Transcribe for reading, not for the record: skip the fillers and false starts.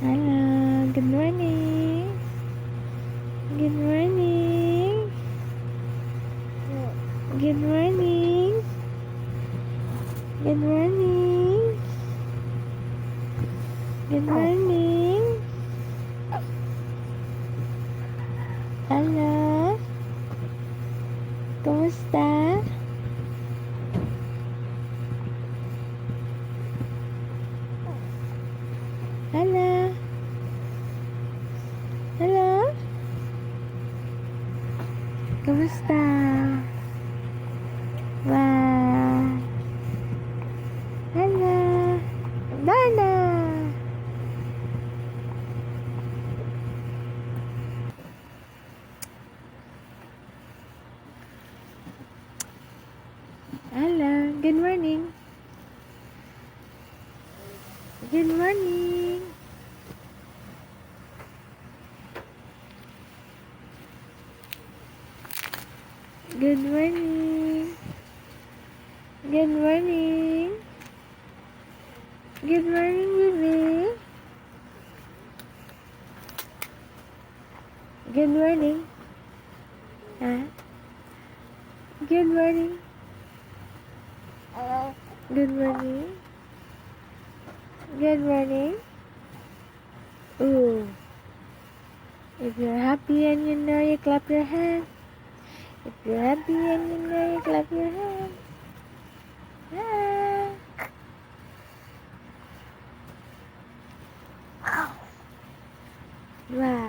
Hello, good morning. Good morning. Good morning. Good morning. Good morning. Hello. Kumusta? Hello. Hello. Kumusta? Wow. Hello. Dana. Hello. Good morning. Good morning. Good morning. Good morning. Good morning, baby. Good morning. Huh? Good morning. Good morning. Good morning. Ooh. If you're happy and you know, you clap your hands. If you're happy and you know, you clap your hands. Ah. Wow.